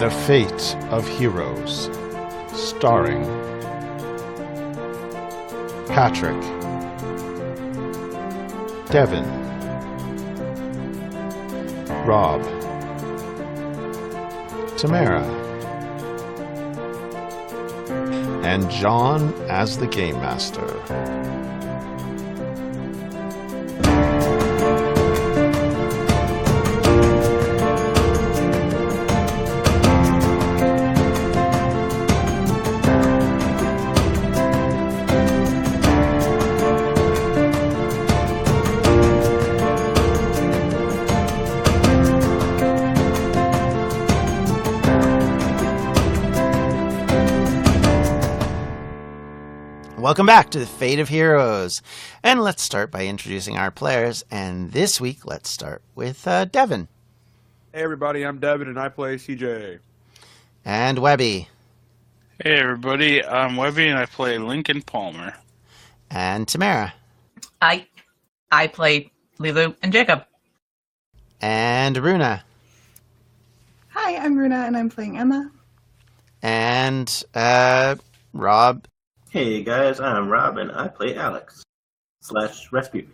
The Fate of Heroes, starring Patrick, Devin, Rob, Tamara, and John as the Game Master. Welcome back to the Fate of Heroes, and let's start by introducing our players. And this week, let's start with Devin. Hey everybody, I'm Devin and I play CJ. And Webby. Hey everybody, I'm Webby and I play Lincoln Palmer. And Tamara. I play Leelui and Jacob. And Runa. Hi, I'm Runa and I'm playing Emma. And Rob. Hey guys, I'm Rob and I play Alex / Rasputin.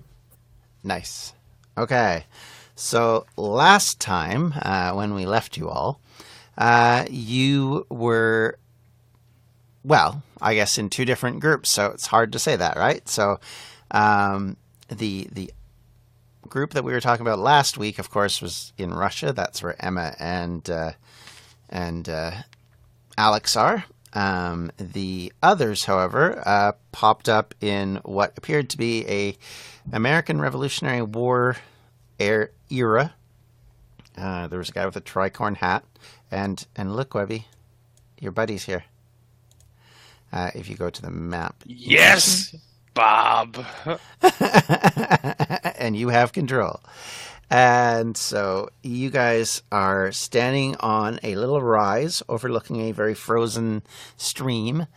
Nice. Okay. So last time, when we left you all, you were, well, I guess in two different groups, so it's hard to say that, right? So the group that we were talking about last week, of course, was in Russia. That's where Emma and Alex are. The others, however, popped up in what appeared to be a American Revolutionary War era. There was a guy with a tricorn hat, and look, Webby, your buddy's here. If you go to the map, Yes, Bob. and you have control. And so you guys are standing on a little rise overlooking a very frozen stream.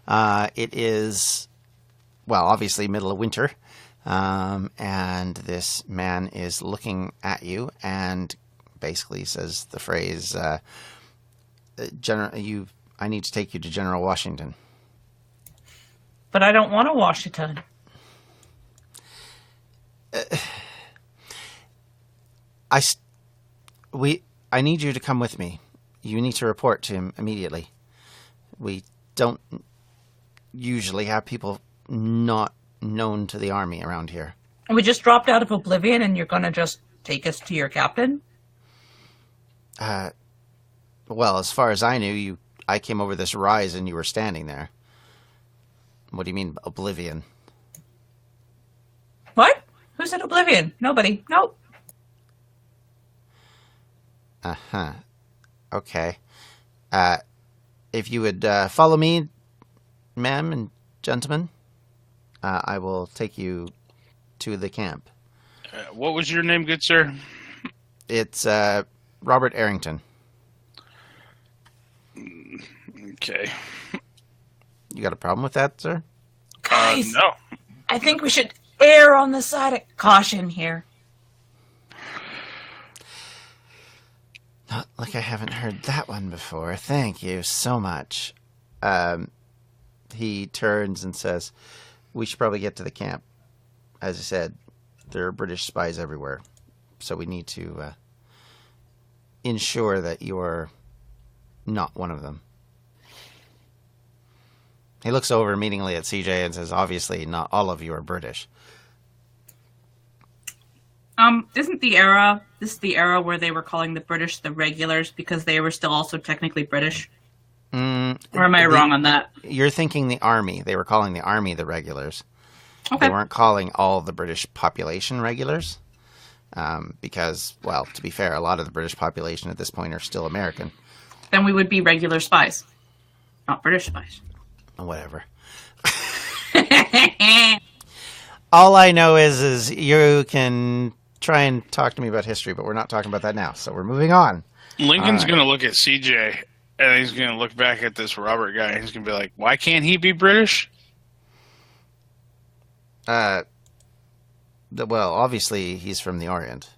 It is, well, obviously middle of winter. And this man is looking at you and basically says the phrase, I need to take you to General Washington. But I don't want to Washington. I need you to come with me. You need to report to him immediately. We don't usually have people not known to the army around here. We just dropped out of Oblivion and you're going to just take us to your captain? Well, as far as I knew, I came over this rise and you were standing there. What do you mean, Oblivion? What? Who said Oblivion? Nobody. Nope. Uh-huh. Okay. If you would follow me, ma'am and gentlemen, I will take you to the camp. What was your name, good sir? It's Robert Arrington. Okay. You got a problem with that, sir? Guys, No. I think we should err on the side of caution here. Not like I haven't heard that one before. Thank you so much. He turns and says, we should probably get to the camp. As I said, there are British spies everywhere. So we need to ensure that you're not one of them. He looks over meaningly at CJ and says, obviously not all of you are British. Isn't this the era where they were calling the British the regulars because they were still also technically British? Or am I wrong on that? You're thinking the army. They were calling the army the regulars. Okay. They weren't calling all the British population regulars. Because, well, to be fair, a lot of the British population at this point are still American. Then we would be regular spies. Not British spies. Whatever. All I know is you can try and talk to me about history, but we're not talking about that now. So we're moving on. Lincoln's going to look at CJ, and he's going to look back at this Robert guy, and he's going to be like, why can't he be British? Well, obviously he's from the Orient.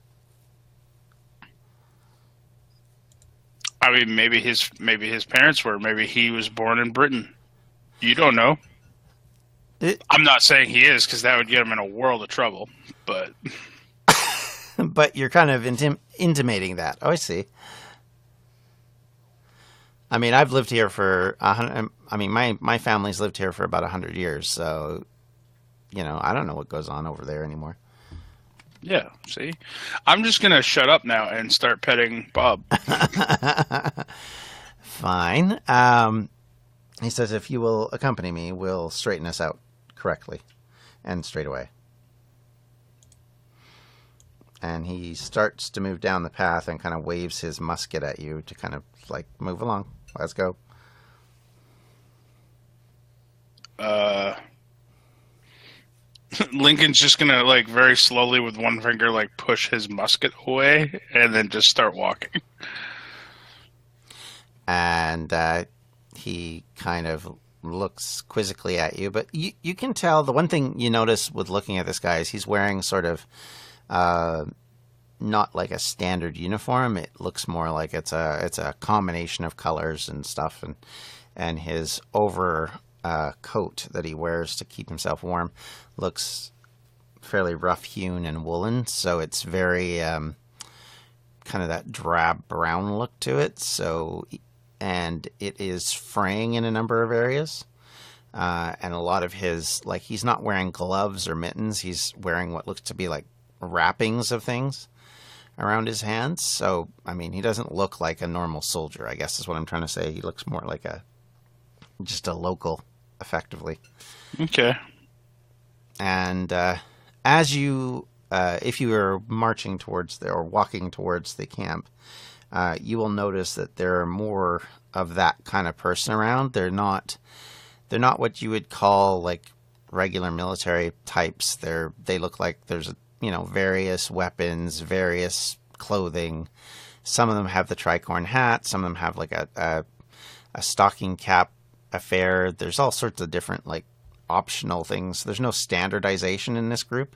I mean, maybe his parents were. Maybe he was born in Britain. You don't know. I'm not saying he is, because that would get him in a world of trouble. But but you're kind of intimating that. Oh, I see. I mean, I've lived here for my family's lived here for about 100 years, so I don't know what goes on over there anymore. Yeah, see? I'm just going to shut up now and start petting Bob. Fine. He says, if you will accompany me, we'll straighten us out correctly and straight away. And he starts to move down the path and kind of waves his musket at you to kind of like move along. Let's go. Lincoln's just gonna like very slowly with one finger like push his musket away and then just start walking. And he kind of looks quizzically at you, but you can tell the one thing you notice with looking at this guy is he's wearing sort of not like a standard uniform. It looks more like it's a combination of colors and stuff, and his over coat that he wears to keep himself warm looks fairly rough hewn and woolen, so it's very kind of that drab brown look to it. So, and it is fraying in a number of areas, and a lot of his, like, he's not wearing gloves or mittens, he's wearing what looks to be like wrappings of things around his hands. So I mean, he doesn't look like a normal soldier, I guess is what I'm trying to say. He looks more like just a local, effectively. Okay. And as you, if you are marching towards or walking towards the camp, you will notice that there are more of that kind of person around. They're not what you would call like regular military types. They look like there's various weapons, various clothing. Some of them have the tricorn hat. Some of them have like a stocking cap affair. There's all sorts of different like optional things. There's no standardization in this group.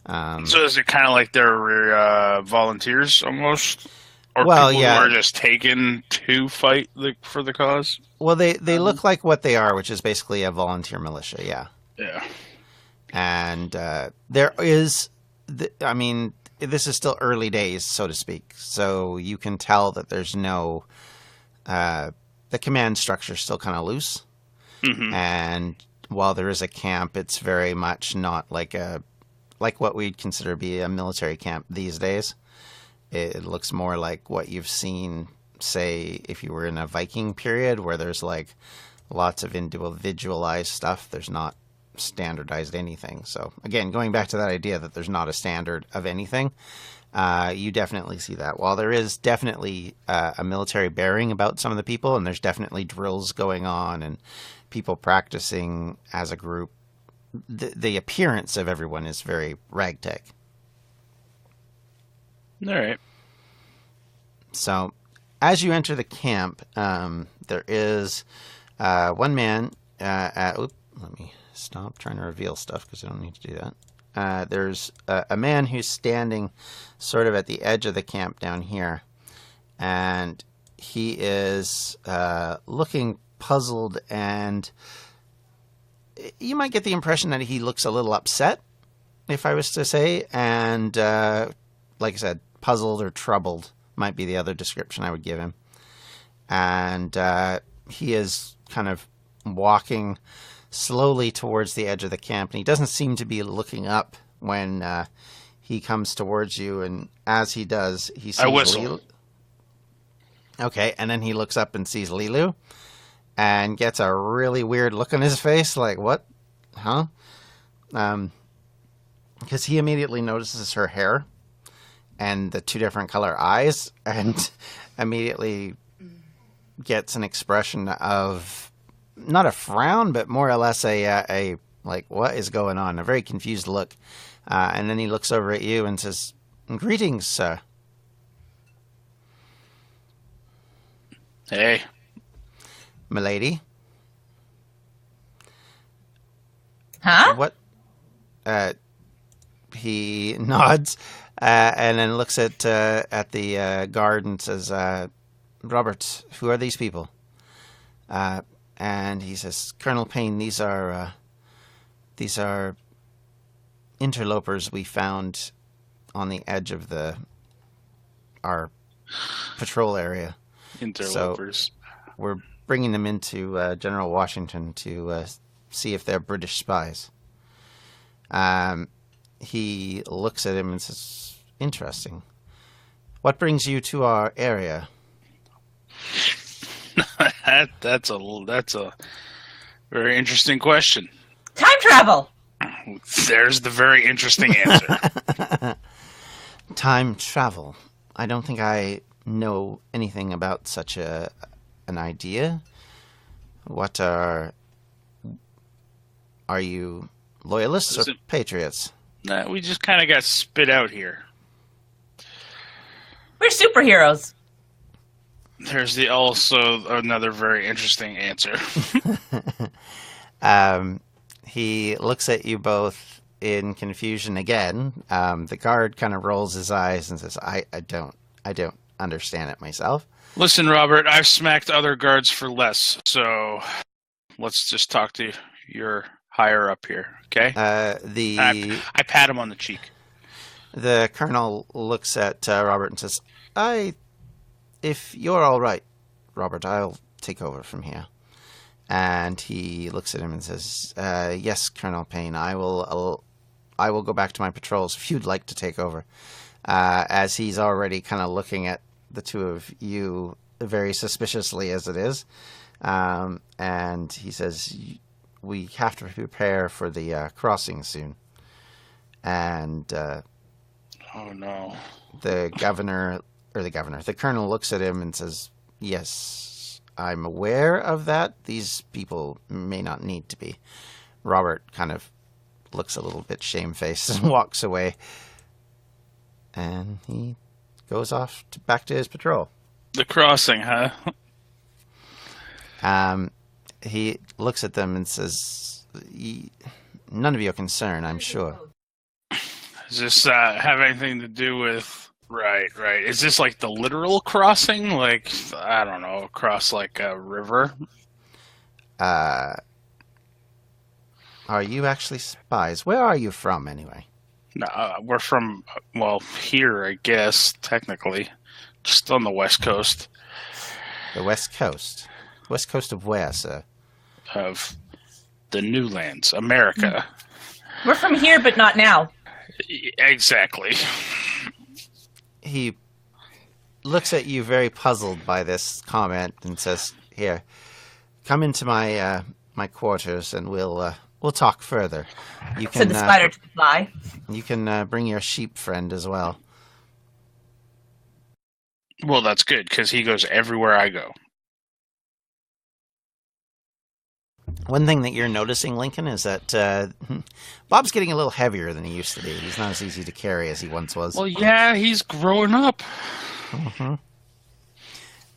So is it kind of like they're volunteers almost? Or well, people yeah, who are just taken to fight for the cause? Well, they look like what they are, which is basically a volunteer militia, yeah. Yeah. And there is, I mean, this is still early days, so to speak. So you can tell that there's no, the command structure is still kind of loose. Mm-hmm. And while there is a camp, it's very much not like what we'd consider to be a military camp these days. It looks more like what you've seen, say, if you were in a Viking period, where there's like lots of individualized stuff. There's not standardized anything. So again, going back to that idea that there's not a standard of anything, you definitely see that. While there is definitely a military bearing about some of the people, and there's definitely drills going on and people practicing as a group, the appearance of everyone is very ragtag. All right. So as you enter the camp, there is one man let me stop trying to reveal stuff because I don't need to do that. There's a man who's standing sort of at the edge of the camp down here, and he is looking puzzled, and you might get the impression that he looks a little upset, if I was to say, and like I said, puzzled or troubled might be the other description I would give him. And he is kind of walking slowly towards the edge of the camp, and he doesn't seem to be looking up when he comes towards you, and as he does, he sees I whistle. Leelui. Okay, and then he looks up and sees Leelui, and gets a really weird look on his face, like, what? Huh? Because he immediately notices her hair and the two different color eyes, and immediately gets an expression of not a frown, but more or less a like, what is going on? A very confused look. And then he looks over at you and says, "Greetings, sir." Hey. Milady. Huh? What? He nods and then looks at the guard and says, Robert, who are these people? And he says, Colonel Payne, these are interlopers we found on the edge of our patrol area. Interlopers. So we're bringing them into General Washington to see if they're British spies. He looks at him and says, interesting. What brings you to our area? That's a very interesting question. Time travel. There's the very interesting answer. Time travel. I don't think I know anything about such an idea. What are you loyalists or patriots? Nah, we just kind of got spit out here. We're superheroes. There's also another very interesting answer. He looks at you both in confusion again. The guard kind of rolls his eyes and says, I don't understand it myself. Listen, Robert, I've smacked other guards for less, so let's just talk to your higher up here, okay? I pat him on the cheek. The colonel looks at Robert and says, if you're all right, Robert, I'll take over from here. And he looks at him and says, yes, Colonel Payne, I will go back to my patrols if you'd like to take over. As he's already kind of looking at the two of you very suspiciously as it is. And he says, we have to prepare for the crossing soon. And oh, no. The colonel looks at him and says, yes, I'm aware of that. These people may not need to be. Robert kind of looks a little bit shamefaced and walks away. And he goes off back to his patrol. The crossing, huh? He looks at them and says, none of your concern, I'm sure. Does this have anything to do with... Right. Is this like the literal crossing? Like, I don't know, across like a river? Are you actually spies? Where are you from, anyway? No, we're from, here, I guess, technically. Just on the West Coast. The West Coast? West Coast of where, sir? Of the New Lands, America. We're from here, but not now. Exactly. He looks at you very puzzled by this comment and says, here, come into my quarters and we'll talk further. You can, said the spider to the fly. You can bring your sheep friend as well. Well, that's good, because he goes everywhere I go. One thing that you're noticing, Lincoln, is that Bob's getting a little heavier than he used to be. He's not as easy to carry as he once was. Well, yeah, he's growing up. Mm-hmm.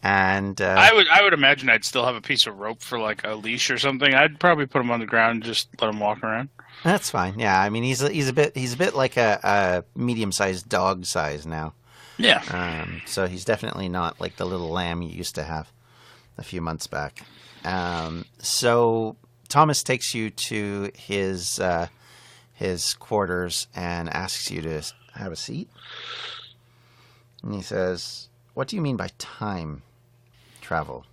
And I would imagine I'd still have a piece of rope for like a leash or something. I'd probably put him on the ground and just let him walk around. That's fine. Yeah, I mean he's a bit like a medium-sized dog size now. Yeah. So he's definitely not like the little lamb you used to have a few months back. So Thomas takes you to his quarters and asks you to have a seat. And he says, "What do you mean by time travel?"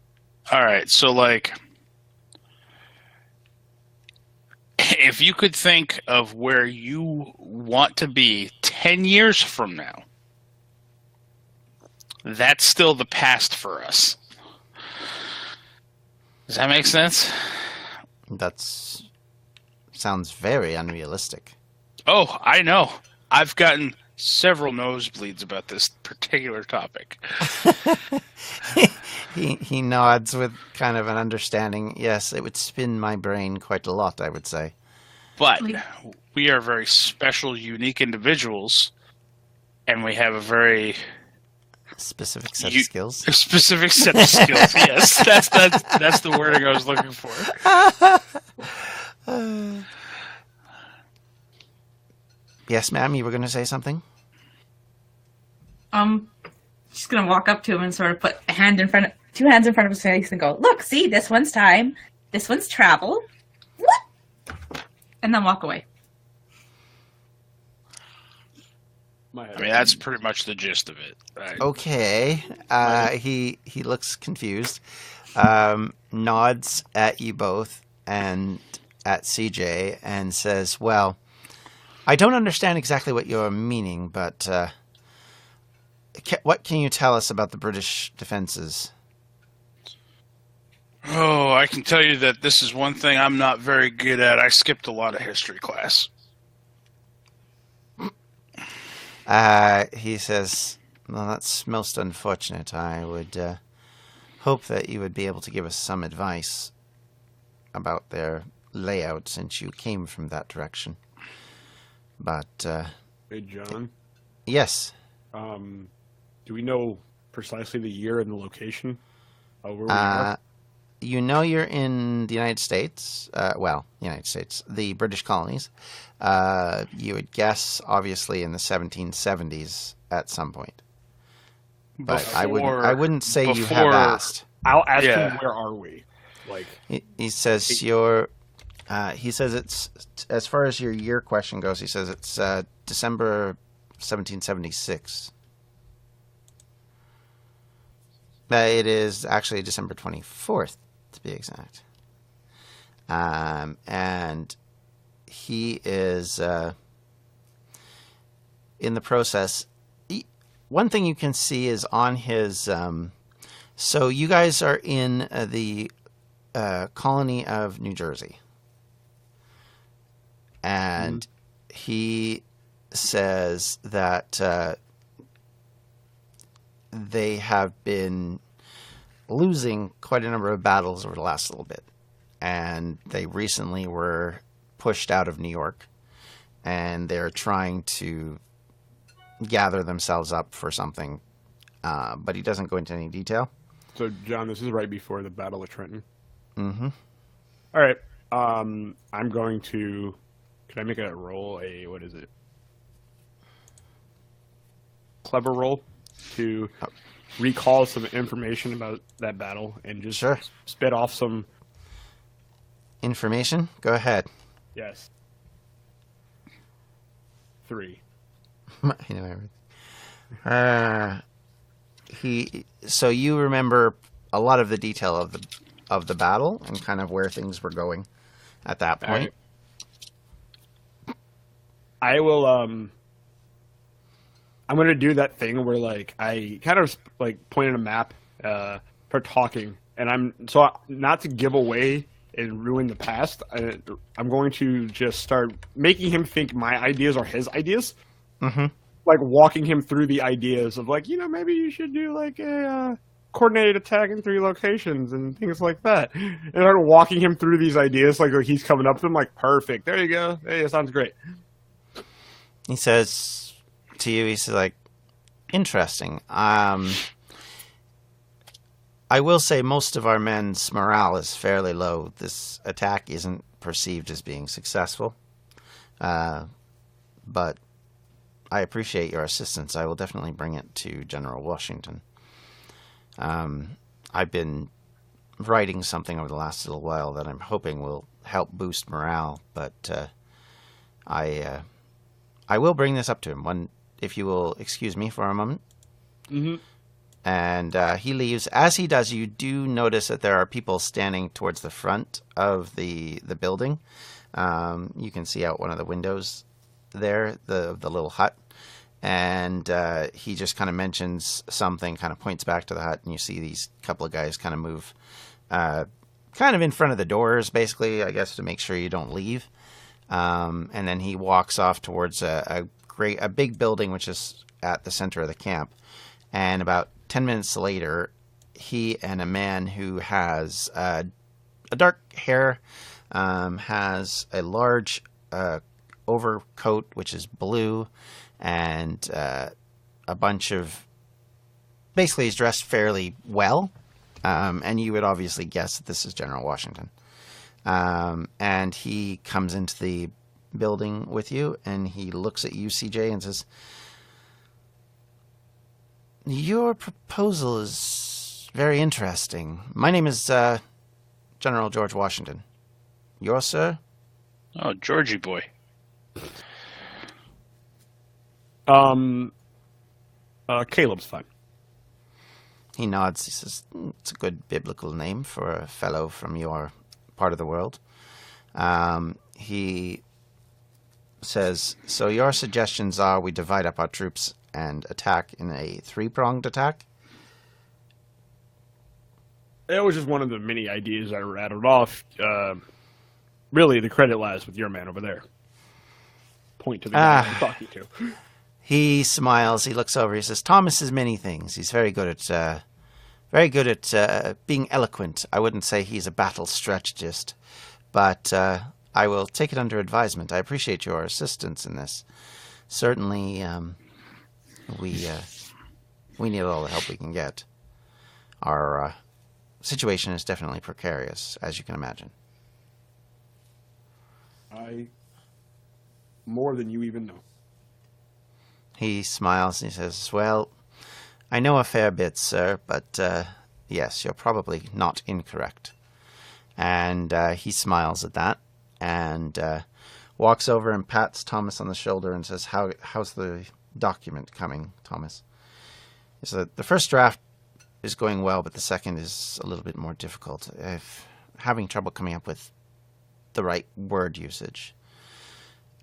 All right. So like, if you could think of where you want to be 10 years from now, that's still the past for us. Does that make sense? Sounds very unrealistic. Oh, I know. I've gotten several nosebleeds about this particular topic. He nods with kind of an understanding. Yes, it would spin my brain quite a lot, I would say. But we are very special, unique individuals, and we have a very specific set of skills. A specific set of skills. Yes, that's the wording I was looking for. Yes, ma'am. You were going to say something. She's gonna walk up to him and sort of put two hands in front of his face and go, "Look, see, this one's time, this one's travel." What? And then walk away. I mean, that's pretty much the gist of it. Right? Okay. He looks confused, nods at you both and at CJ and says, "Well, I don't understand exactly what you're meaning, but what can you tell us about the British defenses?" Oh, I can tell you that this is one thing I'm not very good at. I skipped a lot of history class. He says, "Well, that's most unfortunate. I would hope that you would be able to give us some advice about their layout since you came from that direction." But, Hey, John. yes. Do we know precisely the year and the location of where we are? You know you're in the United States. United States, the British colonies. You would guess, obviously, in the 1770s at some point. But I wouldn't say you have asked. I'll ask him, where are we? Like he says he says it's, as far as your year question goes, he says it's December 1776. It is actually December 24th, to be exact. And he is in the process. One thing you can see is on his... so you guys are in the colony of New Jersey. And he says that they have been losing quite a number of battles over the last little bit. And they recently were pushed out of New York. And they're trying to gather themselves up for something. But he doesn't go into any detail. So, John, this is right before the Battle of Trenton. Mm-hmm. All right. I'm going to... Can I make a roll? What is it? Clever roll to recall some information about that battle and just spit off some information. Go ahead. Yes. 3. I know everything. So you remember a lot of the detail of the battle and kind of where things were going at that point. I will. I'm going to do that thing where, like, I kind of like point at a map for talking, and not to give away and ruin the past. I'm going to just start making him think my ideas are his ideas. Mm-hmm. Like walking him through the ideas of, like, maybe you should do like a coordinated attack in 3 locations and things like that. And start walking him through these ideas, like he's coming up with them, like, perfect. There you go. Hey, sounds great. He says to you, he's like, interesting. I will say most of our men's morale is fairly low. This attack isn't perceived as being successful. But I appreciate your assistance. I will definitely bring it to General Washington. I've been writing something over the last little while that I'm hoping will help boost morale, but I will bring this up to him. If you will excuse me for a moment. Mm-hmm. And he leaves. As he does, you do notice that there are people standing towards the front of the building. You can see out one of the windows there, the little hut. And he just kind of mentions something, kind of points back to the hut, and you see these couple of guys kind of move kind of in front of the doors, basically, I guess, to make sure you don't leave. And then he walks off towards a big building, which is at the center of the camp. And about 10 minutes later, he and a man who has a dark hair, has a large overcoat, which is blue, and a bunch of... Basically, he's dressed fairly well, and you would obviously guess that this is General Washington. And he comes into the building with you, and he looks at you, CJ, and says, Your proposal is very interesting. My name is General George Washington. Yours, sir? Oh, Georgie boy. Caleb's fine. He nods. He says, it's a good biblical name for a fellow from your part of the world. He says, so your suggestions are we divide up our troops and attack in a three-pronged attack? It was just one of the many ideas I rattled off. Really, the credit lies with your man over there. Point to the guy I'm talking to. He smiles. He looks over. He says, Thomas is many things. He's very good at being eloquent. I wouldn't say he's a battle strategist, but I will take it under advisement. I appreciate your assistance in this. Certainly, we need all the help we can get. Our situation is definitely precarious, as you can imagine. More than you even know. He smiles and he says, well, I know a fair bit, sir, but yes, you're probably not incorrect. And he smiles at that and walks over and pats Thomas on the shoulder and says, how's the document coming, Thomas? He said, the first draft is going well, but the second is a little bit more difficult. I'm having trouble coming up with the right word usage.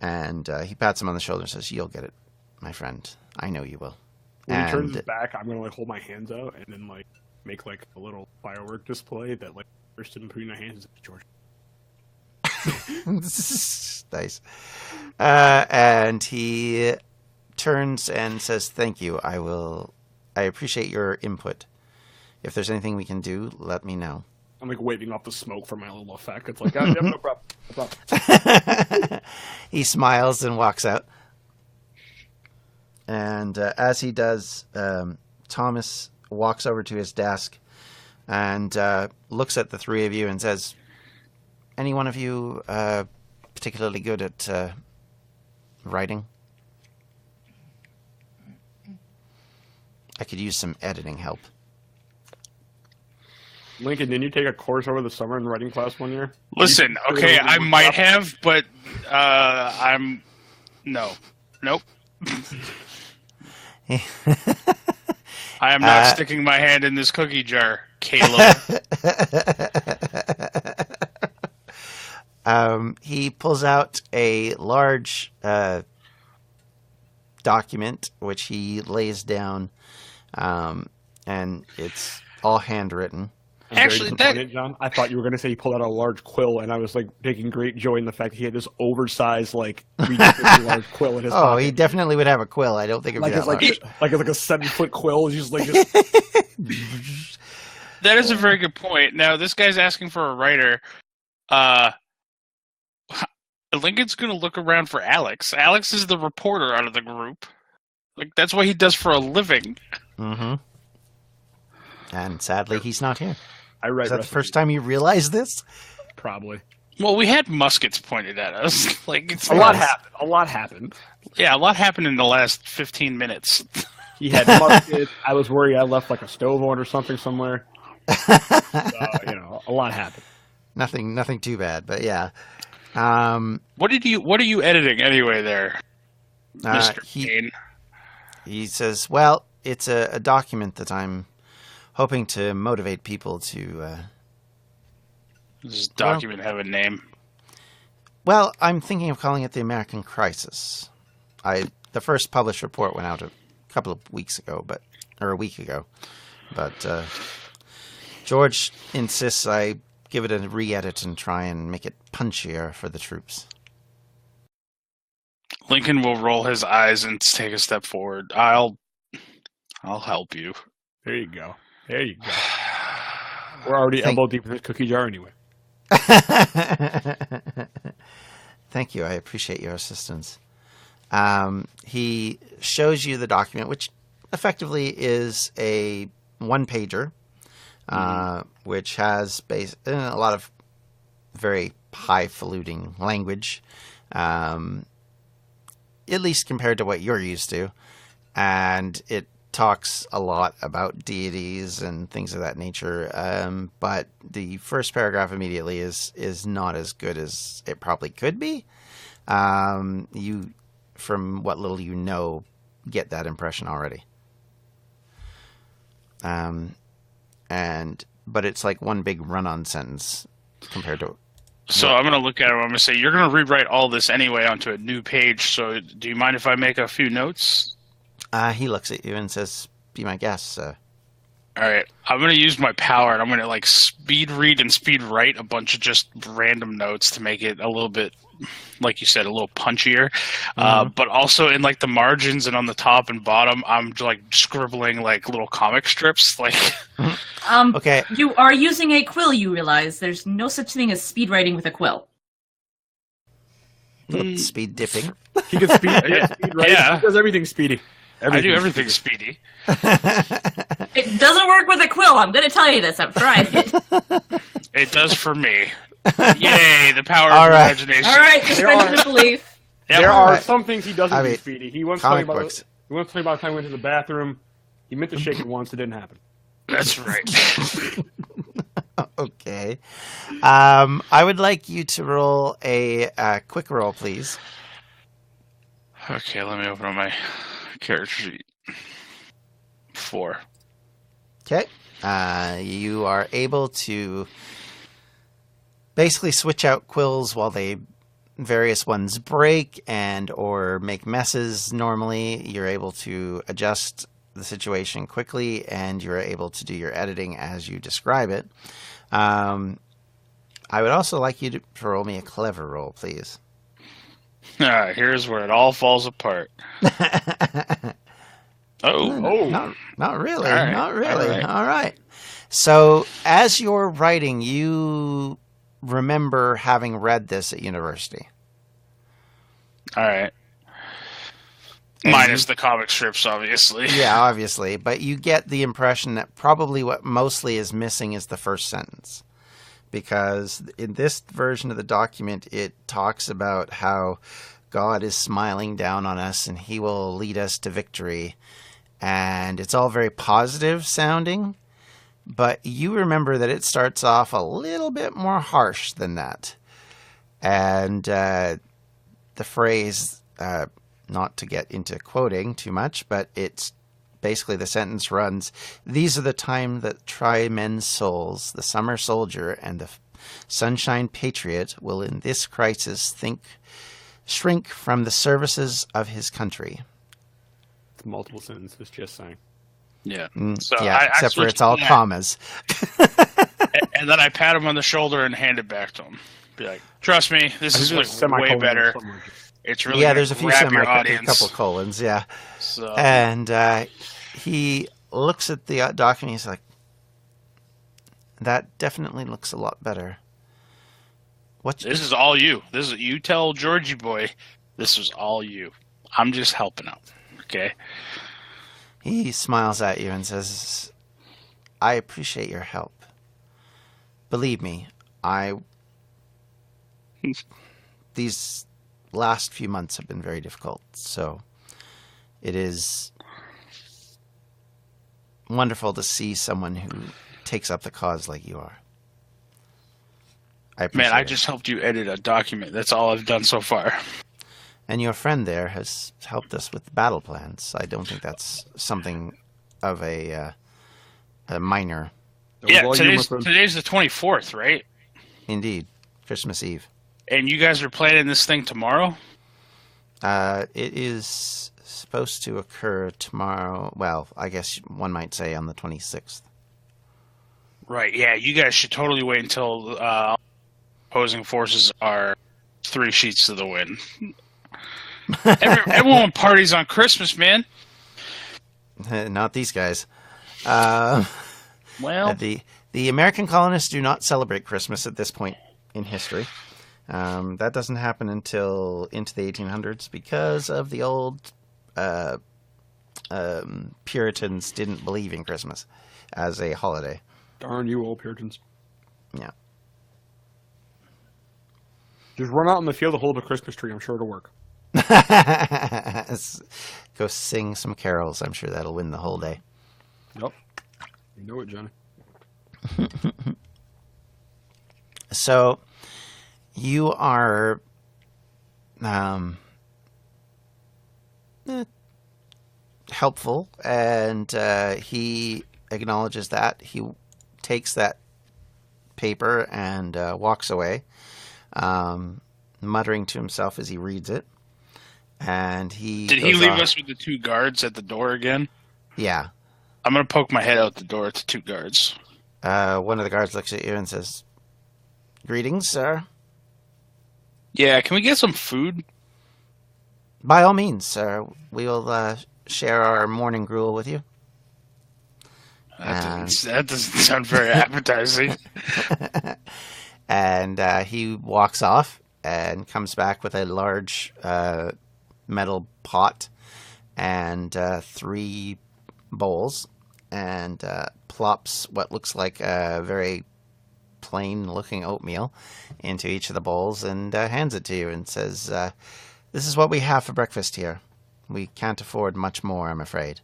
And he pats him on the shoulder and says, you'll get it, my friend. I know you will. When he turns his back, I'm going to hold my hands out and then make a little firework display that burst in between my hands. George. Nice. And he turns and says, thank you. I appreciate your input. If there's anything we can do, let me know. I'm waving off the smoke for my little effect. It's like, yeah, no problem. No problem. He smiles and walks out. And as he does, Thomas walks over to his desk and looks at the three of you and says, any one of you particularly good at writing? I could use some editing help. Lincoln, didn't you take a course over the summer in writing class one year? Listen, okay, I might have, but nope. I am not sticking my hand in this cookie jar, Caleb. He pulls out a large document, which he lays down, and it's all handwritten. Actually, John, I thought you were going to say he pulled out a large quill, and I was taking great joy in the fact that he had this oversized, ridiculously large quill in his pocket. Oh, he definitely would have a quill. I don't think it'd be that large. It's like a 7-foot quill. Just That is a very good point. Now, this guy's asking for a writer. Lincoln's going to look around for Alex. Alex is the reporter out of the group. That's what he does for a living. Mm-hmm. And sadly, he's not here. I write. Is that the first time you realized this? Probably. Well, we had muskets pointed at us. A lot happened. A lot happened. Yeah, a lot happened in the last 15 minutes. He had muskets. I was worried I left a stove on or something somewhere. A lot happened. Nothing too bad, but yeah. What are you editing anyway there, Mr. Kane? He says, well, it's a document that I'm hoping to motivate people to... Does this document have a name? Well, I'm thinking of calling it the American Crisis. The first published report went out a couple of weeks ago, or a week ago. But George insists I give it a re-edit and try and make it punchier for the troops. Lincoln will roll his eyes and take a step forward. I'll help you. There you go. We're already elbow deep in this cookie jar anyway. Thank you. I appreciate your assistance. He shows you the document, which effectively is a one-pager, which has a lot of very highfalutin language, at least compared to what you're used to. And it talks a lot about deities and things of that nature, but the first paragraph immediately is not as good as it probably could be. You, from what little you know, get that impression already. But it's like one big run-on sentence compared to. So I'm going to look at it. I'm going to say, you're going to rewrite all this anyway onto a new page. So do you mind if I make a few notes? He looks at you and says, "Be my guest, sir." All right. I'm going to use my power, and I'm going to like speed read and speed write a bunch of just random notes to make it a little bit, like you said, a little punchier. But also in like the margins and on the top and bottom, I'm like scribbling like little comic strips. Like, Okay. You are using a quill, you realize. There's no such thing as speed writing with a quill. Speed dipping. He can speed, speed right? Yeah. He does everything speedy. I do everything speedy. It doesn't work with a quill, I'm going to tell you this. I've tried it. It does for me. Yay, the power All of right. imagination. All right, suspension of belief. Yep. There are Right. some things he doesn't I do mean, speedy. He once told me comic about books. the time he went to the bathroom. He meant to shake it once, it didn't happen. That's right. Okay. I would like you to roll a quick roll, please. Okay, let me open up my character sheet. 4. Okay. You are able to basically switch out quills while various ones break and or make messes normally. You're able to adjust the situation quickly, and you're able to do your editing as you describe it. I would also like you to roll me a clever roll, please. Here's where it all falls apart. Not really. All right. Not really. All right. All right. So, as you're writing, you remember having read this at university. All right. Minus the comic strips, obviously. Yeah, obviously. But you get the impression that probably what mostly is missing is the first sentence. Because in this version of the document, it talks about how God is smiling down on us and he will lead us to victory. And it's all very positive sounding. But you remember that it starts off a little bit more harsh than that. And the phrase, not to get into quoting too much, but it's basically the sentence runs, "These are the time that try men's souls. The summer soldier and the sunshine patriot will in this crisis shrink from the services of his country." It's multiple sentences, just saying. Yeah. Except for it's all that. commas. And then I pat him on the shoulder and hand it back to him. Be like, trust me, this is like way better. It's really There's a few a couple colons, yeah. So. And he looks at the document. He's like, "That definitely looks a lot better." This is all you. You tell Georgie boy, this was all you. I'm just helping out. Okay. He smiles at you and says, "I appreciate your help. Believe me, these last few months have been very difficult, so it is wonderful to see someone who takes up the cause like you are." I just helped you edit a document. That's all I've done so far. And your friend there has helped us with battle plans. I don't think that's something of a minor. Yeah, today's the 24th, right? Indeed, Christmas Eve. And you guys are planning this thing tomorrow? It is supposed to occur tomorrow. Well, I guess one might say on the 26th. Right, yeah. You guys should totally wait until opposing forces are 3 sheets to the wind. Everyone parties on Christmas, man. Not these guys. Well, the American colonists do not celebrate Christmas at this point in history. That doesn't happen until into the 1800s because of the old Puritans didn't believe in Christmas as a holiday. Darn you, old Puritans. Yeah. Just run out in the field to hold a Christmas tree. I'm sure it'll work. Go sing some carols. I'm sure that'll win the whole day. Yep. You know it, Johnny. So you are helpful, and he acknowledges that. He takes that paper and walks away, muttering to himself as he reads it. And Did he leave us with the 2 guards at the door again? Yeah. I'm going to poke my head out the door at the 2 guards. One of the guards looks at you and says, "Greetings, sir." Yeah, can we get some food? By all means, sir. We will share our morning gruel with you. That doesn't sound very appetizing. And he walks off and comes back with a large metal pot and 3 bowls, and plops what looks like a very plain-looking oatmeal into each of the bowls and hands it to you and says, "This is what we have for breakfast here. We can't afford much more, I'm afraid.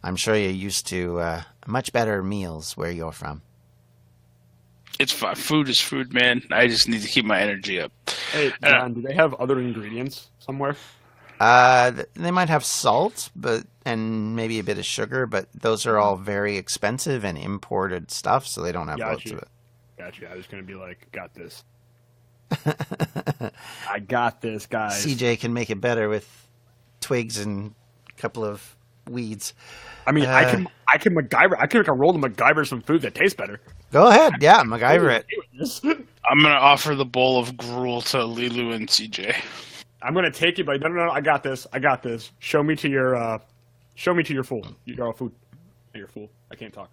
I'm sure you're used to much better meals where you're from." It's fine. Food is food, man. I just need to keep my energy up. Hey, John, do they have other ingredients somewhere? They might have salt, and maybe a bit of sugar, but those are all very expensive and imported stuff, so they don't have loads of it. Gotcha. I was going to be like, got this. I got this, guys. CJ can make it better with twigs and a couple of weeds. I mean, I can MacGyver. I can make a roll to MacGyver some food that tastes better. Go ahead, yeah, MacGyver it. I'm going to offer the bowl of gruel to Leelui and CJ. I'm going to take it, but no, I got this. Show me to your fool. You're a food. You're a fool. I can't talk.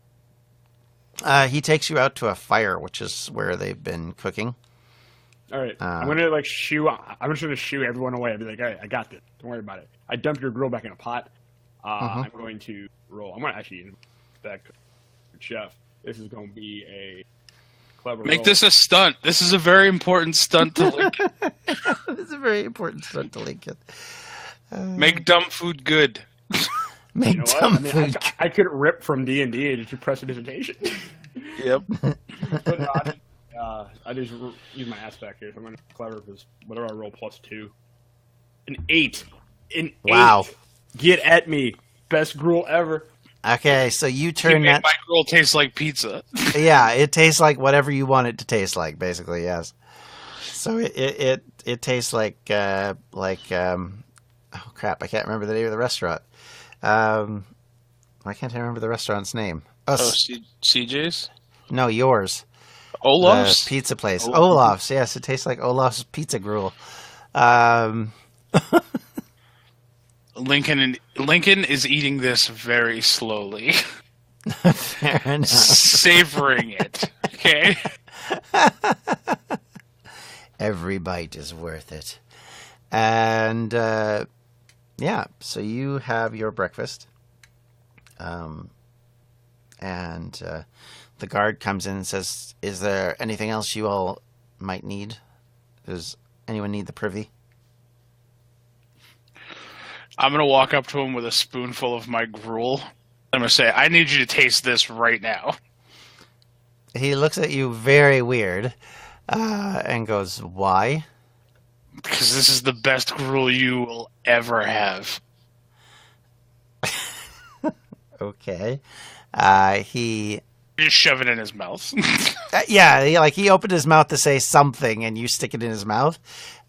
He takes you out to a fire, which is where they've been cooking. All right, I'm gonna I'm just gonna shoo everyone away. I'll be like, all right, I got this. Don't worry about it. I dump your grill back in a pot. I'm going to roll. I'm gonna actually back chef. This is going to be a clever. Make this a stunt. This is a very important stunt to Lincoln. It's a very important stunt to Lincoln. Make dumb food good. Make dumb food. I could rip from D&D to press a dissertation. Yep. But no, I just use my aspect here. So I'm going to clever because whatever I roll +2. An 8. Wow. Get at me. Best gruel ever. Okay, so you turn that. My gruel tastes like pizza. Yeah, it tastes like whatever you want it to taste like, basically. Yes. So it tastes like oh crap! I can't remember the name of the restaurant. Why can't I remember the restaurant's name? CJ's? No, yours. Olaf's? The pizza place. Olaf's. Yes, it tastes like Olaf's pizza gruel. Lincoln is eating this very slowly. Fair enough. Savoring it. Okay. Every bite is worth it. And yeah, so you have your breakfast. And the guard comes in and says, "Is there anything else you all might need? Does anyone need the privy?" I'm going to walk up to him with a spoonful of my gruel. I'm going to say, "I need you to taste this right now." He looks at you very weird and goes, "Why?" "Because this is the best gruel you will ever have." Okay. He just shove it in his mouth. yeah, he opened his mouth to say something, and you stick it in his mouth,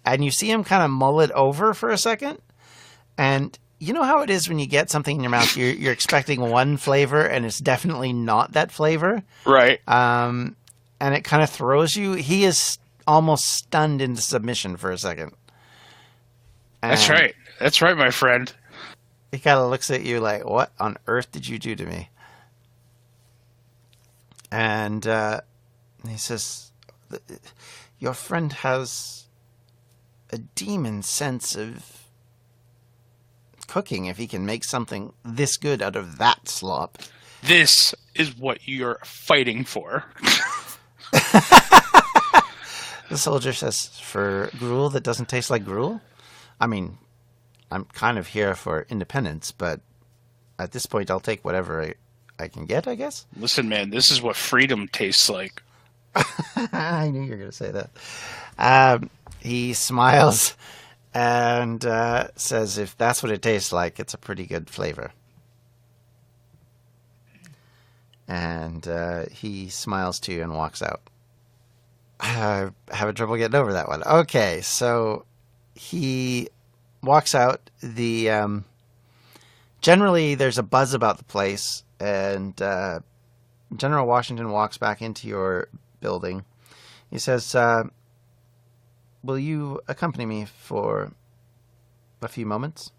and you see him kind of mull it over for a second. And you know how it is when you get something in your mouth, you're expecting one flavor, and it's definitely not that flavor. Right. And it kind of throws you. He is almost stunned into submission for a second. And That's right. That's right, my friend. He kind of looks at you like, "What on earth did you do to me?" And he says, "Your friend has a demon sense of cooking if he can make something this good out of that slop." This is what you're fighting for. The soldier says, "For gruel that doesn't taste like gruel? I mean, I'm kind of here for independence, but at this point, I'll take whatever I can get, I guess. Listen, man, this is what freedom tastes like. I knew you were going to say that. He smiles and says, if that's what it tastes like, it's a pretty good flavor. And he smiles to you and walks out. Having trouble getting over that one. Okay, so he walks out. Generally, there's a buzz about the place, and General Washington walks back into your building. He says, will you accompany me for a few moments?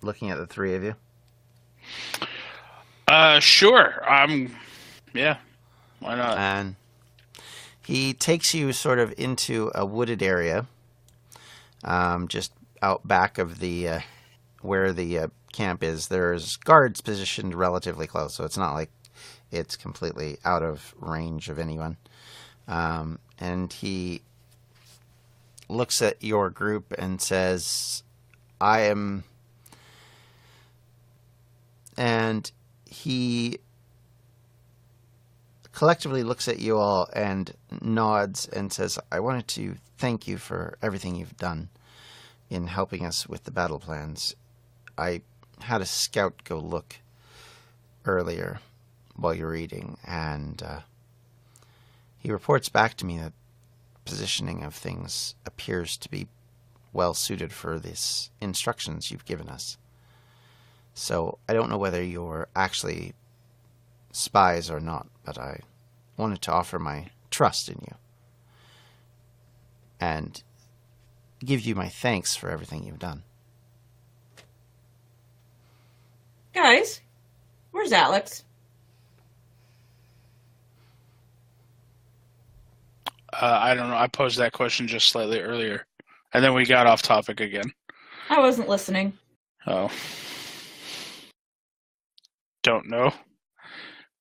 Looking at the three of you. Sure. Yeah, why not? And he takes you sort of into a wooded area, just out back of the where the camp is. There's guards positioned relatively close, so it's not like it's completely out of range of anyone. And he looks at your group and says, I am... And he collectively looks at you all and nods and says, I wanted to thank you for everything you've done in helping us with the battle plans. I had a scout go look earlier while you're eating, and he reports back to me that positioning of things appears to be well suited for these instructions you've given us. So I don't know whether you're actually spies or not, but I wanted to offer my trust in you and give you my thanks for everything you've done. Guys, where's Alex? I don't know. I posed that question just slightly earlier, and then we got off topic again. I wasn't listening. Oh. Don't know.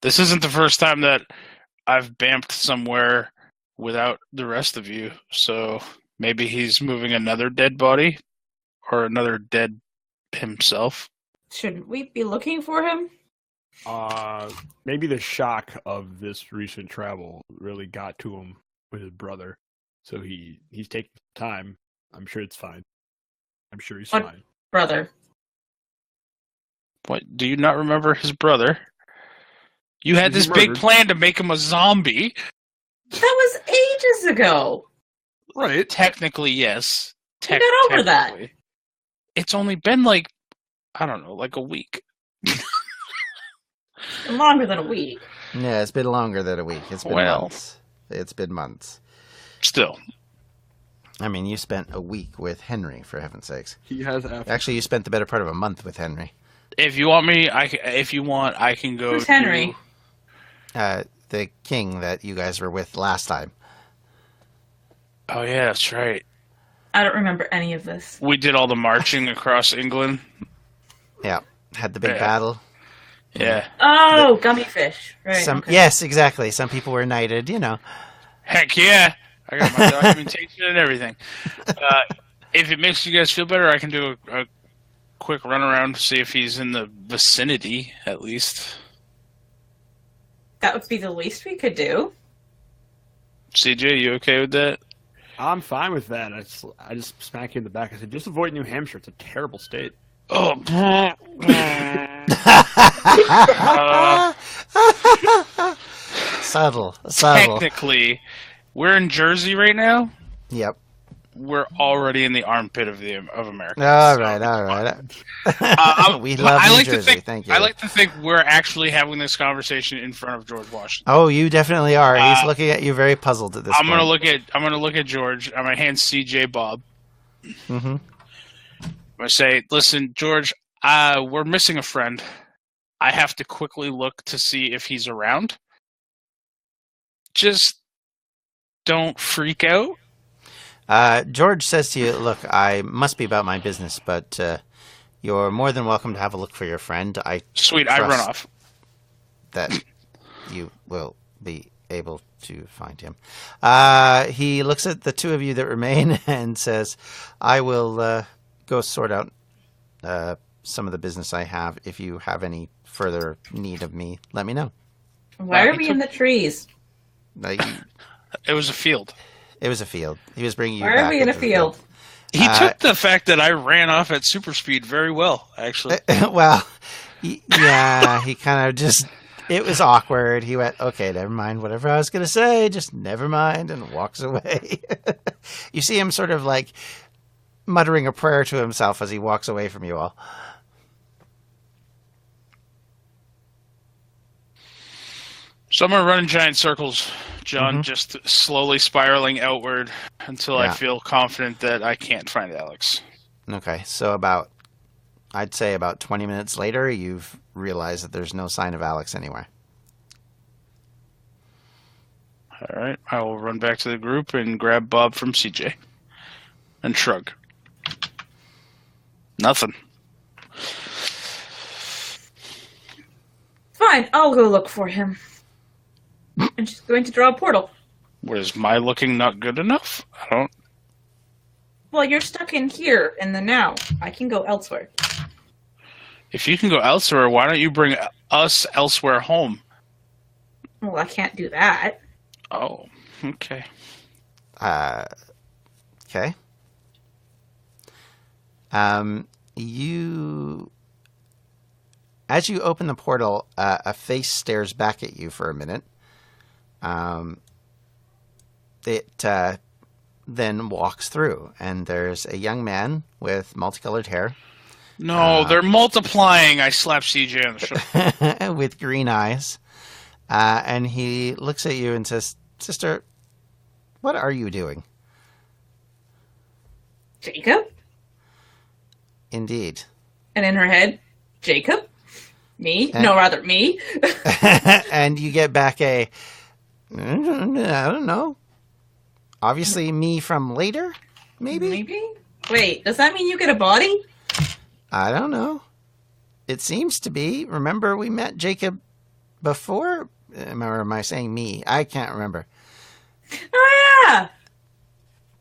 This isn't the first time that I've bamped somewhere without the rest of you, so maybe he's moving another dead body or another dead himself. Should we be looking for him? Maybe the shock of this recent travel really got to him with his brother, so he's taking time. I'm sure it's fine. I'm sure he's fine. Brother. What? Do you not remember his brother? You had this big plan to make him a zombie. That was ages ago. Right. Technically, yes. We got over that. It's only been like, I don't know, like a week. Longer than a week. Yeah, it's been longer than a week. It's been months. It's been months. Still. I mean, you spent a week with Henry, for heaven's sakes. He has Actually, you spent the better part of a month with Henry. If you want me, I can go. Who's Henry? The king that you guys were with last time. Oh yeah, that's right. I don't remember any of this. We did all the marching across England. Yeah, had the big battle. Yeah. Oh, gummy fish. Right. Okay. Yes, exactly. Some people were knighted, you know. Heck yeah! I got my documentation and everything. If it makes you guys feel better, I can do a quick run around to see if he's in the vicinity, at least. That would be the least we could do. CJ, you okay with that? I'm fine with that. I just smack you in the back. I said, just avoid New Hampshire. It's a terrible state. Oh. Subtle. Technically, we're in Jersey right now. Yep. We're already in the armpit of America. All right. We love New Jersey. Thank you. I like to think we're actually having this conversation in front of George Washington. Oh, you definitely are. He's looking at you very puzzled at this point. I'm gonna look at George. I'm gonna hand CJ Bob. Mm-hmm. I'm gonna say, listen, George, we're missing a friend. I have to quickly look to see if he's around. Just don't freak out. George says to you, look, I must be about my business, but you're more than welcome to have a look for your friend. Sweet, I run off. That you will be able to find him. He looks at the two of you that remain and says, I will go sort out some of the business I have. If you have any further need of me, let me know. Why are we in the trees? It was a field. It was a field. He was bringing you Why back are we in a into the field? He took the fact that I ran off at super speed very well, actually. Well, yeah, he kind of just, it was awkward. He went, okay, never mind. Whatever I was going to say, just never mind, and walks away. You see him sort of like muttering a prayer to himself as he walks away from you all. So I'm going to run in giant circles, John, just slowly spiraling outward until I feel confident that I can't find Alex. Okay, so I'd say about 20 minutes later, you've realized that there's no sign of Alex anywhere. All right, I will run back to the group and grab Bob from CJ and shrug. Nothing. Fine, I'll go look for him. I'm just going to draw a portal. Was my looking not good enough? I don't... Well, you're stuck in here in the now. I can go elsewhere. If you can go elsewhere, why don't you bring us elsewhere home? Well, I can't do that. Oh, okay. Okay. As you open the portal, a face stares back at you for a minute. It then walks through, and there's a young man with multicolored hair. No, they're multiplying. I slap CJ on the shoulder. With green eyes. And he looks at you and says, Sister, what are you doing? Jacob? Indeed. And in her head, Jacob? Me? No, rather me. And you get back I don't know. Obviously me from later, maybe? Maybe? Wait, does that mean you get a body? I don't know. It seems to be. Remember we met Jacob before? Or am I saying me? I can't remember. Oh, yeah!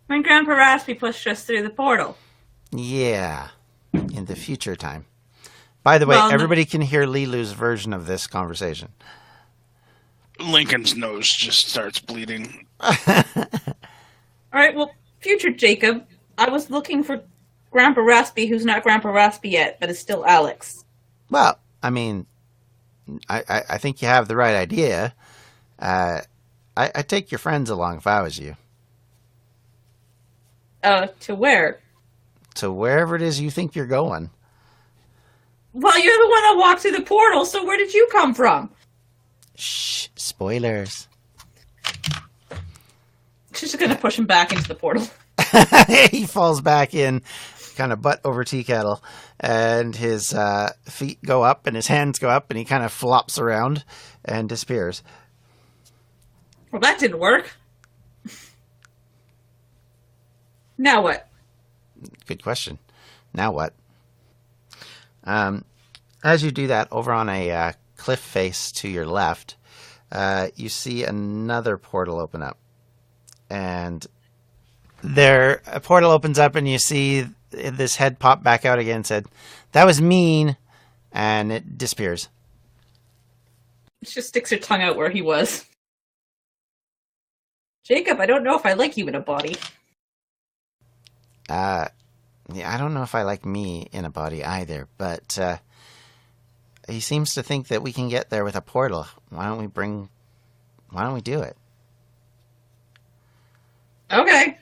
When Grandpa Raspy pushed us through the portal. Yeah. In the future time. By the way, everybody can hear Leelu's version of this conversation. Lincoln's nose just starts bleeding. All right, well, future Jacob, I was looking for Grandpa Raspy, who's not Grandpa Raspy yet, but is still Alex. Well, I mean, I think you have the right idea. I'd take your friends along if I was you. To where? To wherever it is you think you're going. Well, you're the one that walked through the portal, so where did you come from? Shh, spoilers. She's just going to push him back into the portal. He falls back in, kind of butt over tea kettle, and his feet go up and his hands go up, and he kind of flops around and disappears. Well, that didn't work. Now what? Good question. Now what? As you do that, over on a cliff face to your left, you see another portal open up. And a portal opens up and you see this head pop back out again and said, "That was mean," and it disappears. She just sticks her tongue out where he was. Jacob, I don't know if I like you in a body. Yeah, I don't know if I like me in a body either, but he seems to think that we can get there with a portal. Why don't we do it? Okay.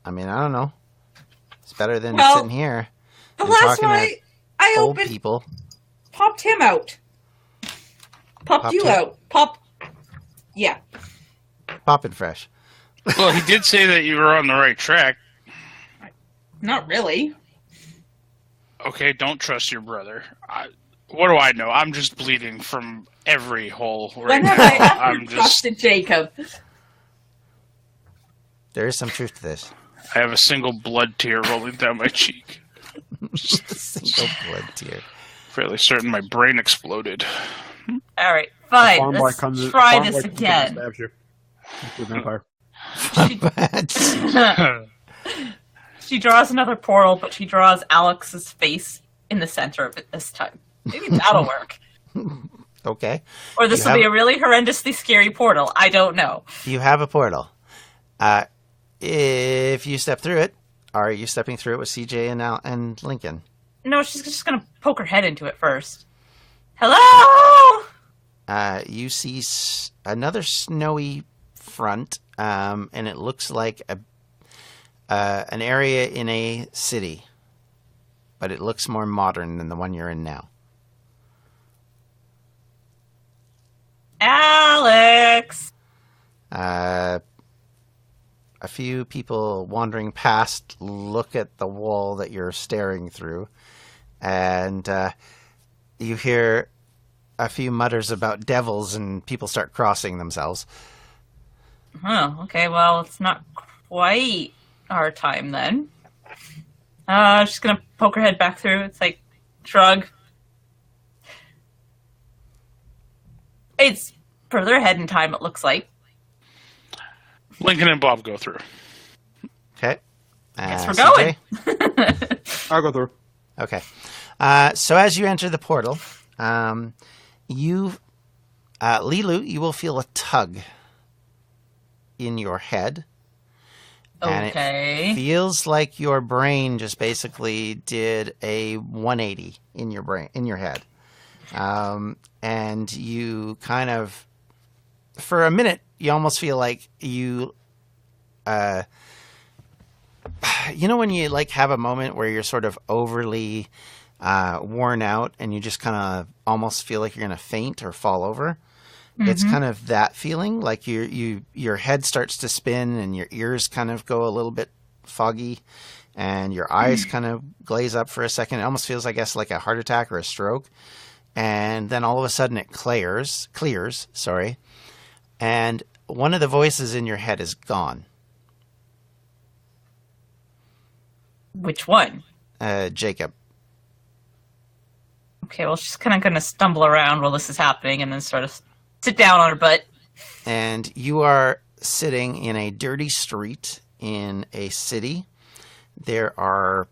I mean, I don't know. It's better than Well, sitting here. The and last talking one to I old opened, people. popped him out. Popped you him? out. Yeah. Poppin' fresh. Well, he did say that you were on the right track. Not really. Okay, don't trust your brother. What do I know? I'm just bleeding from every hole right When now. have I ever I'm just. trusted Jacob? There is some truth to this. I have a single blood tear rolling down my cheek. A single blood tear. fairly certain my brain exploded. All right, fine. Farm boy Let's comes in- try farm this boy comes in and again. stabs you. The vampire. She draws another portal, but she draws Alex's face in the center of it this time. Maybe that'll work. Okay. Or this will be a really horrendously scary portal. I don't know. You have a portal. If you step through it, are you stepping through it with CJ and Lincoln? No, she's just going to poke her head into it first. Hello? You see another snowy front, and it looks like an area in a city, but it looks more modern than the one you're in now. Alex! A few people wandering past look at the wall that you're staring through, and you hear a few mutters about devils, and people start crossing themselves. Oh, okay, well, it's not quite our time then. She's gonna poke her head back through. It's like, shrug. It's further ahead in time, it looks like. Lincoln and Bob go through. Okay. Guess we're CJ? going. I'll go through. Okay. So as you enter the portal, Leelui, you will feel a tug in your head. And Okay. it feels like your brain just basically did a 180 in your head. And you kind of, for a minute, you almost feel like you when you like have a moment where you're sort of overly worn out and you just kind of almost feel like you're going to faint or fall over. Mm-hmm. It's kind of that feeling, like your head starts to spin and your ears kind of go a little bit foggy and your eyes kind of glaze up for a second. It almost feels, I guess, like a heart attack or a stroke. And then all of a sudden it clears, and one of the voices in your head is gone. Which one? Jacob. Okay, well, she's kind of going to stumble around while this is happening and then sort of sit down on her butt. And you are sitting in a dirty street in a city. There are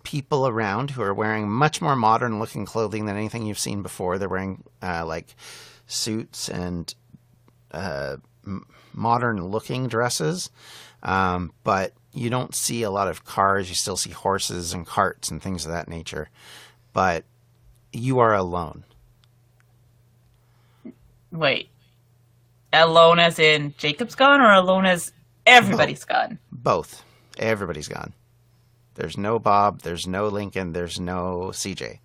people around who are wearing much more modern looking clothing than anything you've seen before. They're wearing like suits and modern looking dresses. But you don't see a lot of cars. You still see horses and carts and things of that nature. But you are alone. Wait. Alone as in Jacob's gone or alone as everybody's gone? Both. Everybody's gone. There's no Bob, there's no Lincoln, there's no CJ.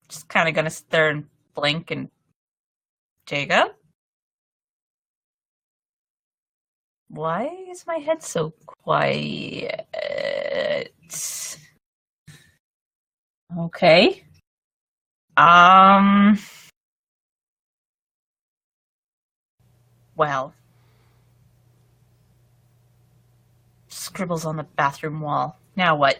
Just kind of going to sit there and blink and... Jacob? Why is my head so quiet? Okay. Well. Scribbles on the bathroom wall. Now what?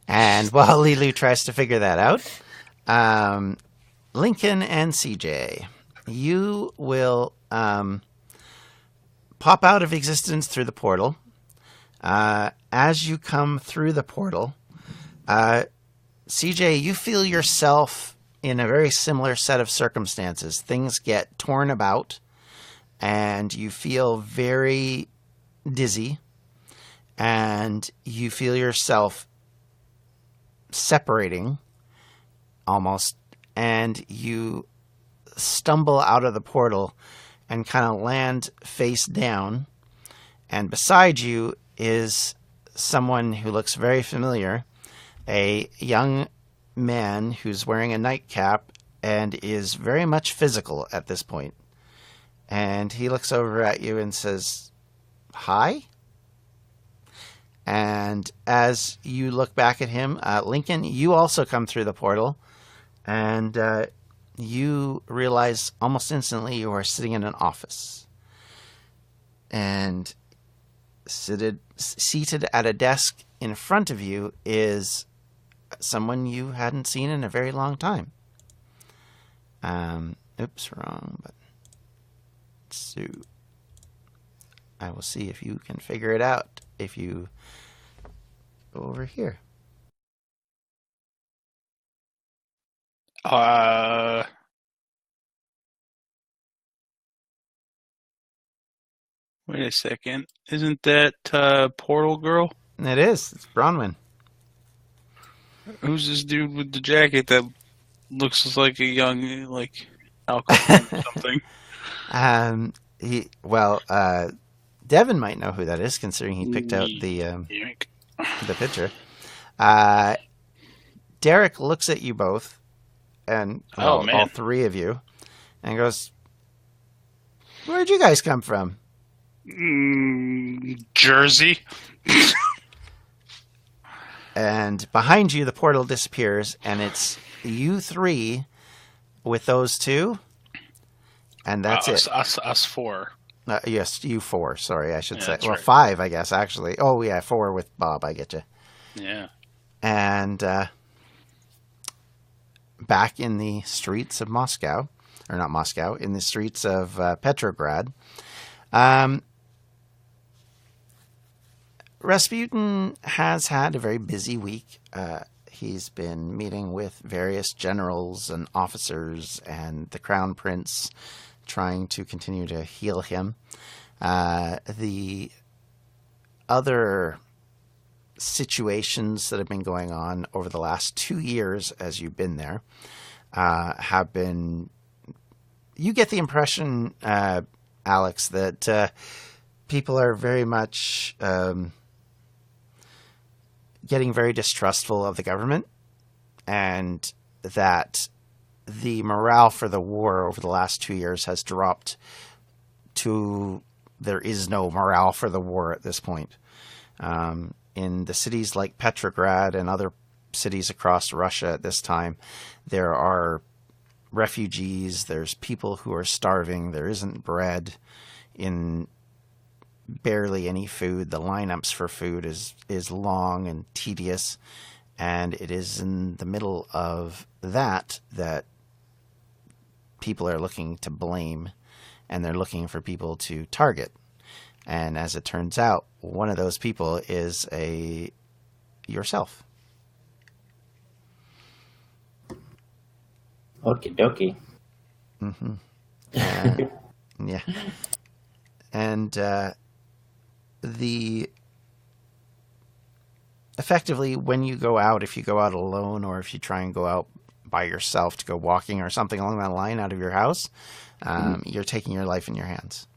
And while Leelui tries to figure that out, Lincoln and CJ, you will pop out of existence through the portal. As you come through the portal, CJ, you feel yourself in a very similar set of circumstances. Things get torn about, and you feel very dizzy, and you feel yourself separating almost, and you stumble out of the portal and kind of land face down, and beside you is someone who looks very familiar, a young man who's wearing a nightcap and is very much physical at this point. And he looks over at you and says, "Hi?" And as you look back at him, Lincoln, you also come through the portal, and you realize almost instantly you are sitting in an office. And seated at a desk in front of you is someone you hadn't seen in a very long time. Oops, wrong button. So I will see if you can figure it out if you go over here. Wait a second. Isn't that Portal Girl? It is. It's Bronwyn. Who's this dude with the jacket that looks like a young, like, alcohol or something? Devin might know who that is, considering he picked out the picture. Derek looks at you both, and all three of you, and goes, "Where'd you guys come from?" Jersey. And behind you, the portal disappears, and it's you three with those two, and that's it. Us four. Yes, you four. Sorry, I should say. Well, right. five, I guess, actually. Oh, yeah, four with Bob. I get you. Yeah. And back in the streets of Moscow, or not Moscow, in the streets of Petrograd, Rasputin has had a very busy week. He's been meeting with various generals and officers and the Crown Prince, trying to continue to heal him. The other situations that have been going on over the last 2 years as you've been there have been... You get the impression, Alex, that people are very much... getting very distrustful of the government, and that the morale for the war over the last 2 years has dropped to there is no morale for the war at this point. In the cities like Petrograd and other cities across Russia at this time, there are refugees, there's people who are starving, there isn't bread, in barely any food. The lineups for food is long and tedious, and it is in the middle of that people are looking to blame, and they're looking for people to target. And as it turns out, one of those people is yourself. Okie dokie. Mm-hmm. Yeah. And effectively, when you go out, if you go out alone or if you try and go out by yourself to go walking or something along that line out of your house, you're taking your life in your hands.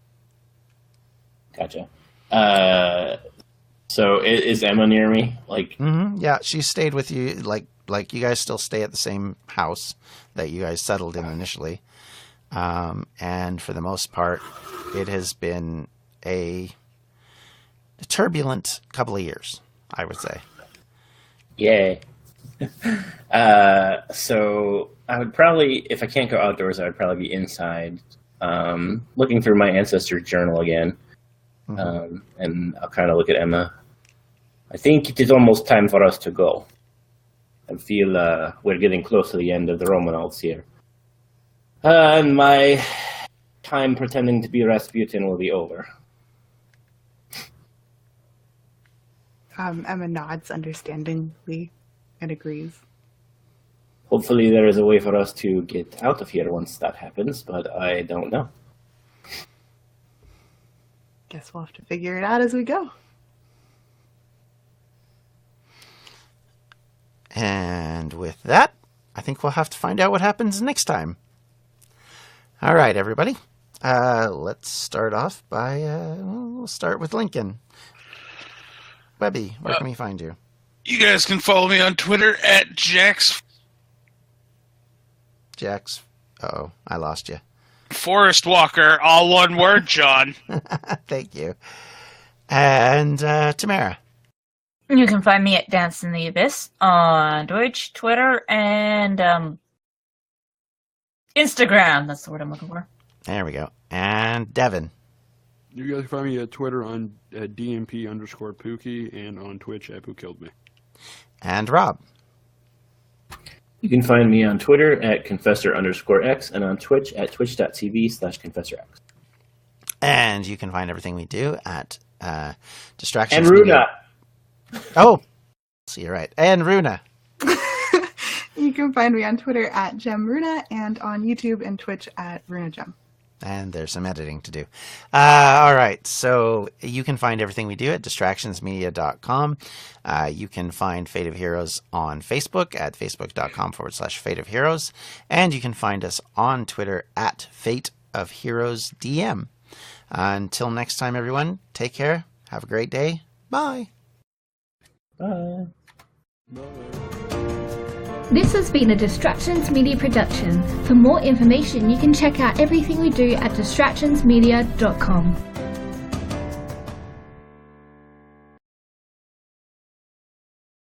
Gotcha. So is Emma near me? Yeah, she stayed with you. Like you guys still stay at the same house that you guys settled in initially. And for the most part, it has been a turbulent couple of years, I would say. Yay. So I would probably, if I can't go outdoors, I would probably be inside, looking through my ancestor journal again. And I'll kind of look at Emma. I think it is almost time for us to go. I feel we're getting close to the end of the Romanovs here. And my time pretending to be Rasputin will be over. Emma nods understandingly and agrees. Hopefully there is a way for us to get out of here once that happens, but I don't know. Guess we'll have to figure it out as we go. And with that, I think we'll have to find out what happens next time. All right, everybody. Let's start off by, we'll start with Lincoln. Webby, where can we find you? You guys can follow me on Twitter at Jax. Jax. Uh-oh, I lost you. Forest Walker, all one word, John. Thank you. And Tamara. You can find me at Dance in the Abyss on Twitch, Twitter, and Instagram. That's the word I'm looking for. There we go. And Devin. You guys can find me at Twitter on DMP_Pookie and on Twitch at Who Killed Me. And Rob. You can find me on Twitter at Confessor_X and on Twitch at twitch.tv/ConfessorX. And you can find everything we do at Distractions. And Runa. Oh, so you're right. And Runa. You can find me on Twitter at GemRuna and on YouTube and Twitch at RunaGem. And there's some editing to do. All right. So you can find everything we do at distractionsmedia.com. You can find Fate of Heroes on Facebook at facebook.com/Fate of Heroes. And you can find us on Twitter at Fate of Heroes DM. Until next time, everyone, take care. Have a great day. Bye. Bye. This has been a Distractions Media production. For more information, you can check out everything we do at distractionsmedia.com.